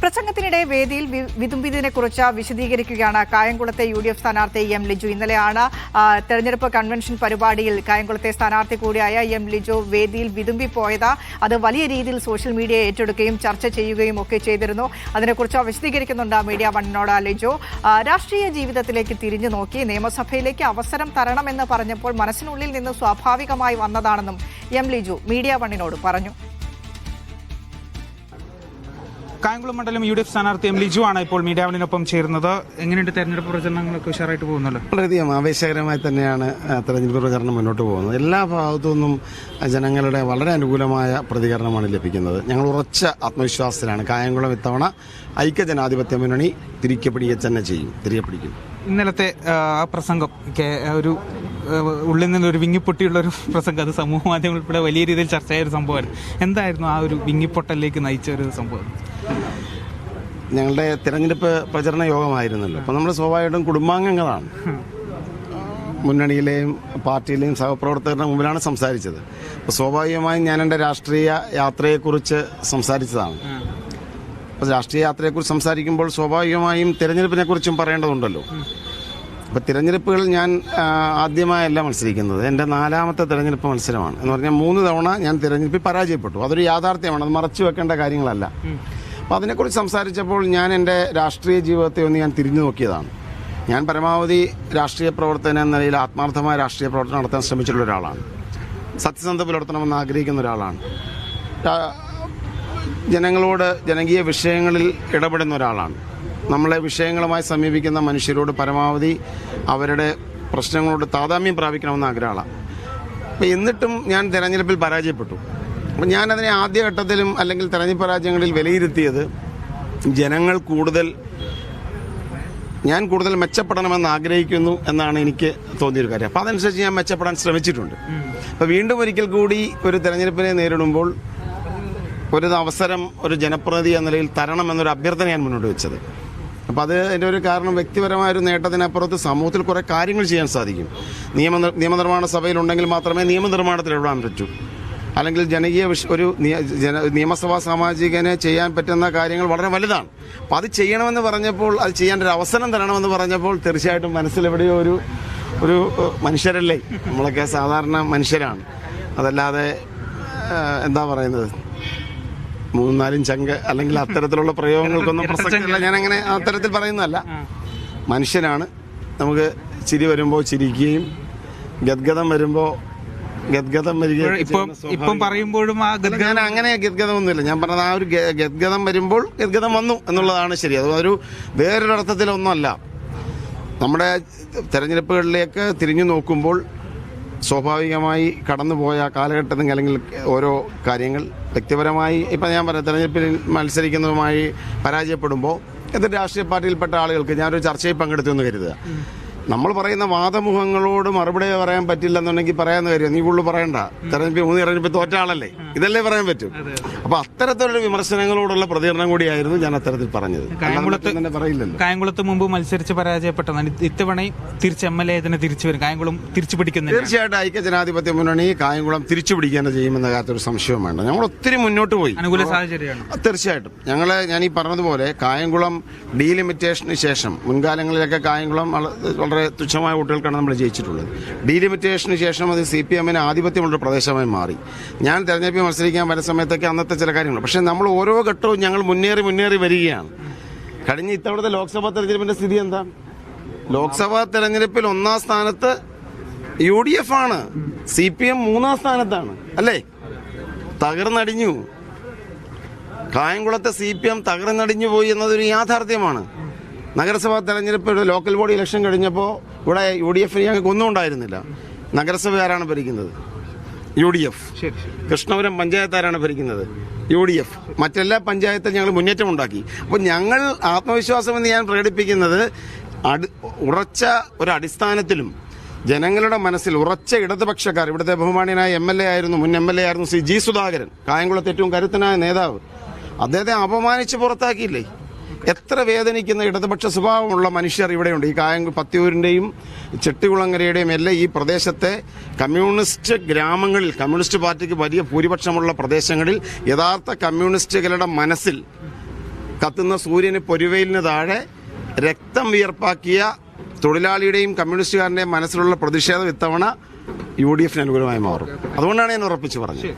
പ്രസംഗത്തിനിടെ വേദിയിൽ വിതുമ്പിയതിനെക്കുറിച്ച് വിശദീകരിക്കുകയാണ് കായംകുളത്തെ UDF സ്ഥാനാർത്ഥി എം ലിജു. ഇന്നലെയാണ് തെരഞ്ഞെടുപ്പ് കൺവെൻഷൻ പരിപാടിയിൽ കായംകുളത്തെ സ്ഥാനാർത്ഥി കൂടിയായ എം ലിജു വേദിയിൽ വിതുമ്പിപ്പോയത്. അത് വലിയ രീതിയിൽ സോഷ്യൽ മീഡിയ ഏറ്റെടുക്കുകയും ചർച്ച ചെയ്യുകയും ഒക്കെ ചെയ്തിരുന്നു. അതിനെക്കുറിച്ച് വിശദീകരിക്കുന്നുണ്ട് മീഡിയ വണ്ണിനോട് ലിജു. രാഷ്ട്രീയ ജീവിതത്തിലേക്ക് തിരിഞ്ഞു നോക്കി നിയമസഭയിലേക്ക് അവസരം തരണമെന്ന് പറഞ്ഞപ്പോൾ മനസ്സിനുള്ളിൽ നിന്ന് സ്വാഭാവികമായി വന്നതാണെന്നും എം ലിജു മീഡിയ വണ്ണിനോട് പറഞ്ഞു. കായംകുളം മണ്ഡലം UDF സ്ഥാനാർത്ഥി എം ലിജു ആണ് ഇപ്പോൾ മീഡിയ വണ്ണിനൊപ്പം ചേരുന്നത്. എങ്ങനെയുണ്ട് തെരഞ്ഞെടുപ്പ് പ്രചരണങ്ങളൊക്കെ ഉഷാറായിട്ട് പോകുന്നല്ലോ? വളരെയധികം ആവേശകരമായി തന്നെയാണ് തെരഞ്ഞെടുപ്പ് പ്രചരണം മുന്നോട്ട് പോകുന്നത്. എല്ലാ ഭാഗത്തു നിന്നും ജനങ്ങളുടെ വളരെ അനുകൂലമായ പ്രതികരണമാണ് ലഭിക്കുന്നത്. ഞങ്ങൾ ഉറച്ച ആത്മവിശ്വാസത്തിലാണ് കായംകുളം ഇത്തവണ ഐക്യജനാധിപത്യ മുന്നണി തിരികെ പിടിക്കും. ഇന്നലത്തെ ആ പ്രസംഗം ഒരു ഉള്ളിൽ നിന്നൊരു വിങ്ങിപ്പൊട്ടിയുള്ള ഒരു പ്രസംഗം, അത് സമൂഹ മാധ്യമങ്ങൾ ഉൾപ്പെടെ വലിയ രീതിയിൽ ചർച്ചയായ ഒരു സംഭവമാണ്. എന്തായിരുന്നു ആ ഒരു വിങ്ങിപ്പൊട്ടലിലേക്ക് നയിച്ച ഒരു സംഭവം? ഞങ്ങളുടെ തിരഞ്ഞെടുപ്പ് പ്രചരണ യോഗമായിരുന്നല്ലോ. അപ്പം നമ്മൾ സ്വാഭാവികമായിട്ടും കുടുംബാംഗങ്ങളാണ്. മുന്നണിയിലെയും പാർട്ടിയിലെയും സഹപ്രവർത്തകരുടെ മുമ്പിലാണ് സംസാരിച്ചത്. അപ്പോൾ സ്വാഭാവികമായും ഞാൻ എൻ്റെ രാഷ്ട്രീയ യാത്രയെക്കുറിച്ച് സംസാരിച്ചതാണ്. അപ്പോൾ രാഷ്ട്രീയ യാത്രയെക്കുറിച്ച് സംസാരിക്കുമ്പോൾ സ്വാഭാവികമായും തിരഞ്ഞെടുപ്പിനെ കുറിച്ചും പറയേണ്ടതുണ്ടല്ലോ. അപ്പോൾ തിരഞ്ഞെടുപ്പുകളിൽ ഞാൻ ആദ്യമായല്ല മത്സരിക്കുന്നത്. എൻ്റെ 4ാമത്തെ തിരഞ്ഞെടുപ്പ് മത്സരമാണ്. എന്ന് പറഞ്ഞാൽ 3 തവണ ഞാൻ തിരഞ്ഞെടുപ്പിൽ പരാജയപ്പെട്ടു. അതൊരു യാഥാർത്ഥ്യമാണ്, അത് മറച്ചു വെക്കേണ്ട കാര്യങ്ങളല്ല. അപ്പോൾ അതിനെക്കുറിച്ച് സംസാരിച്ചപ്പോൾ ഞാൻ എൻ്റെ രാഷ്ട്രീയ ജീവിതത്തെ ഒന്ന് ഞാൻ തിരിഞ്ഞു നോക്കിയതാണ്. ഞാൻ പരമാവധി രാഷ്ട്രീയ പ്രവർത്തനം എന്ന നിലയിൽ ആത്മാർത്ഥമായ രാഷ്ട്രീയ പ്രവർത്തനം നടത്താൻ ശ്രമിച്ചിട്ടുള്ള ഒരാളാണ്. സത്യസന്ധത പുലർത്തണമെന്ന് ആഗ്രഹിക്കുന്ന ഒരാളാണ്. ജനങ്ങളോട് ജനകീയ വിഷയങ്ങളിൽ ഇടപെടുന്ന ഒരാളാണ്. നമ്മളെ വിഷയങ്ങളുമായി സമീപിക്കുന്ന മനുഷ്യരോട് പരമാവധി അവരുടെ പ്രശ്നങ്ങളോട് താതാമ്യം പ്രാപിക്കണമെന്ന ആഗ്രഹമാണ്. അപ്പം എന്നിട്ടും ഞാൻ തെരഞ്ഞെടുപ്പിൽ പരാജയപ്പെട്ടു. അപ്പം ഞാനതിനെ ആദ്യഘട്ടത്തിലും അല്ലെങ്കിൽ തെരഞ്ഞെടുപ്പ് പരാജയങ്ങളിൽ വിലയിരുത്തിയത് ഞാൻ കൂടുതൽ മെച്ചപ്പെടണമെന്ന് ആഗ്രഹിക്കുന്നു എന്നാണ് എനിക്ക് തോന്നിയൊരു കാര്യം. അപ്പം അതനുസരിച്ച് ഞാൻ മെച്ചപ്പെടാൻ ശ്രമിച്ചിട്ടുണ്ട്. അപ്പം വീണ്ടും ഒരിക്കൽ കൂടി ഒരു തെരഞ്ഞെടുപ്പിനെ നേരിടുമ്പോൾ ഒരു അവസരം ഒരു ജനപ്രതിനിധി എന്ന നിലയിൽ തരണമെന്നൊരു അഭ്യർത്ഥന ഞാൻ മുന്നോട്ട് വെച്ചത്. അപ്പോൾ അത് എൻ്റെ ഒരു കാരണം വ്യക്തിപരമായൊരു നേട്ടത്തിനപ്പുറത്ത് സമൂഹത്തിൽ കുറേ കാര്യങ്ങൾ ചെയ്യാൻ സാധിക്കും. നിയമനിർമ്മാണ സഭയിലുണ്ടെങ്കിൽ മാത്രമേ നിയമനിർമ്മാണത്തിൽ ഇടപെടാൻ പറ്റൂ. അല്ലെങ്കിൽ ജനകീയ ഒരു നിയമസഭാ സാമാജികനെ ചെയ്യാൻ പറ്റുന്ന കാര്യങ്ങൾ വളരെ വലുതാണ്. അപ്പോൾ അത് ചെയ്യണമെന്ന് പറഞ്ഞപ്പോൾ, അത് ചെയ്യാൻ ഒരു അവസരം തരണമെന്ന് പറഞ്ഞപ്പോൾ തീർച്ചയായിട്ടും മനസ്സിലെവിടെയോ ഒരു മനുഷ്യരല്ലേ, നമ്മളൊക്കെ സാധാരണ മനുഷ്യരാണ്. അതല്ലാതെ എന്താ പറയുന്നത് 3-4 ചങ്ക് അല്ലെങ്കിൽ അത്തരത്തിലുള്ള പ്രയോഗങ്ങൾക്കൊന്നും പ്രസക്തിയില്ല. ഞാനങ്ങനെ അത്തരത്തിൽ പറയുന്നതല്ല. മനുഷ്യനാണ്. നമുക്ക് ചിരി വരുമ്പോൾ ചിരിക്കുകയും ഗദ്ഗതം വരുമ്പോൾ ഗദ്ഗതം ഇപ്പം പറയുമ്പോഴും ഞാൻ അങ്ങനെ ഗദ്ഗതമൊന്നുമില്ല. ഞാൻ പറഞ്ഞത് ആ ഒരു ഗദ്ഗതം വരുമ്പോൾ ഗദ്ഗതം വന്നു എന്നുള്ളതാണ് ശരി. അതൊരു വേറൊരർത്ഥത്തിലൊന്നുമല്ല. നമ്മുടെ തെരഞ്ഞെടുപ്പുകളിലേക്ക് തിരിഞ്ഞു നോക്കുമ്പോൾ സ്വാഭാവികമായി കടന്നുപോയ കാലഘട്ടത്തിൽ അല്ലെങ്കിൽ ഓരോ കാര്യങ്ങൾ വ്യക്തിപരമായി ഇപ്പം ഞാൻ പറയാം, തെരഞ്ഞെടുപ്പിൽ മത്സരിക്കുന്നതുമായി പരാജയപ്പെടുമ്പോൾ എതിർ രാഷ്ട്രീയ പാർട്ടിയിൽപ്പെട്ട ആളുകൾക്ക് ഞാനൊരു ചർച്ചയിൽ പങ്കെടുത്തു എന്ന് കരുതുക. നമ്മൾ പറയുന്ന വാദമുഖങ്ങളോട് മറുപടി പറയാൻ പറ്റില്ലെന്നുണ്ടെങ്കിൽ പറയാവുന്ന കാര്യം നീ കൂടുതൽ പറയണ്ട, തെരഞ്ഞെടുപ്പ് തോറ്റ ആളല്ലേ, ഇതല്ലേ പറയാൻ പറ്റും. അപ്പൊ അത്തരത്തിലുള്ള വിമർശനങ്ങളോടുള്ള പ്രതികരണം കൂടിയായിരുന്നു ഞാൻ അത്തരത്തിൽ പറഞ്ഞത്. പറയില്ലല്ലോ. കായംകുളത്ത് മുമ്പ് മത്സരിച്ച് പരാജയപ്പെട്ടതാണ്. ഇത്തവണയും തിരിച്ച് MLA തന്നെ തിരിച്ചു വരും, കായംകുളം തിരിച്ചു പിടിക്കുന്നത്. തീർച്ചയായിട്ടും ഐക്യജനാധിപത്യ മുന്നണി കായംകുളം തിരിച്ചു പിടിക്കാൻ ചെയ്യുമെന്ന കാര്യത്തിൽ സംശയം വേണ്ട. ഞങ്ങൾ ഒത്തിരി മുന്നോട്ട് പോയി. അനുകൂല സാഹചര്യമാണ്. തീർച്ചയായിട്ടും ഞാൻ ഈ പറഞ്ഞതുപോലെ കായംകുളം ഡീലിമിറ്റേഷന് ശേഷം മുൻകാലങ്ങളിലൊക്കെ കായംകുളം വളരെ തുച്ഛമായ വോട്ടുകൾക്കാണ് നമ്മൾ ജയിച്ചിട്ടുള്ളത്. ഡീലിമിറ്റേഷന് ശേഷം അത് CPM-ന് ആധിപത്യമുള്ള പ്രദേശമായി മാറി. ഞാൻ തെരഞ്ഞെടുപ്പിൽ മത്സരിക്കാൻ വരുന്ന സമയത്തൊക്കെ അന്നത്തെ ചില കാര്യങ്ങൾ, പക്ഷെ നമ്മൾ ഓരോ ഘട്ടവും ഞങ്ങൾ മുന്നേറി വരികയാണ്. കഴിഞ്ഞ ഇത്തവണത്തെ ലോക്സഭാ തെരഞ്ഞെടുപ്പിന്റെ സ്ഥിതി എന്താ? ലോക്സഭാ തെരഞ്ഞെടുപ്പിൽ 1ാം സ്ഥാനത്ത് UDF ആണ്, CPM 3ാം സ്ഥാനത്താണ് അല്ലേ? തകർന്നടിഞ്ഞു. കായംകുളത്തെ CPM തകർന്നടിഞ്ഞു പോയി എന്നതൊരു യാഥാർത്ഥ്യമാണ്. നഗരസഭാ തെരഞ്ഞെടുപ്പ് ലോക്കൽ ബോഡി ഇലക്ഷൻ കഴിഞ്ഞപ്പോൾ ഇവിടെ UDF ഞങ്ങൾക്ക് ഒന്നും ഉണ്ടായിരുന്നില്ല. നഗരസഭ ആരാണ് ഭരിക്കുന്നത്? UDF. കൃഷ്ണപുരം പഞ്ചായത്ത് ആരാണ് ഭരിക്കുന്നത്? UDF. മറ്റെല്ലാ പഞ്ചായത്തിൽ ഞങ്ങൾ മുന്നേറ്റം ഉണ്ടാക്കി. അപ്പോൾ ഞങ്ങൾ ആത്മവിശ്വാസമെന്ന് ഞാൻ പ്രകടിപ്പിക്കുന്നത് ഉറച്ച ഒരു അടിസ്ഥാനത്തിലും ജനങ്ങളുടെ മനസ്സിൽ ഉറച്ച ഇടതുപക്ഷക്കാർ, ഇവിടുത്തെ ബഹുമാന്യനായ MLA ആയിരുന്നു, മുൻ MLA ആയിരുന്നു ശ്രീ G. സുധാകരൻ, കായംകുളത്ത് ഏറ്റവും കരുത്തനായ നേതാവ്. അദ്ദേഹത്തെ അപമാനിച്ച് പുറത്താക്കിയില്ലേ? എത്ര വേദനിക്കുന്ന ഇടതുപക്ഷ സ്വഭാവമുള്ള മനുഷ്യർ ഇവിടെയുണ്ട്. ഈ പത്തിയൂരിന്റെയും ചെട്ടികുളങ്ങരയുടെയും എല്ലാം ഈ പ്രദേശത്തെ കമ്മ്യൂണിസ്റ്റ് ഗ്രാമങ്ങളിൽ, കമ്മ്യൂണിസ്റ്റ് പാർട്ടിക്ക് വലിയ ഭൂരിപക്ഷമുള്ള പ്രദേശങ്ങളിൽ യഥാർത്ഥ കമ്മ്യൂണിസ്റ്റുകളുടെ മനസ്സിൽ കത്തുന്ന സൂര്യന് പൊരുവെയിലിന് താഴെ രക്തം വിയർപ്പാക്കിയ തൊഴിലാളിയുടെയും കമ്മ്യൂണിസ്റ്റുകാരൻ്റെയും മനസ്സിലുള്ള പ്രതിഷേധം ഇത്തവണ UDF അനുകൂലമായി മാറും. അതുകൊണ്ടാണ് ഞാൻ ഉറപ്പിച്ച് പറഞ്ഞത്.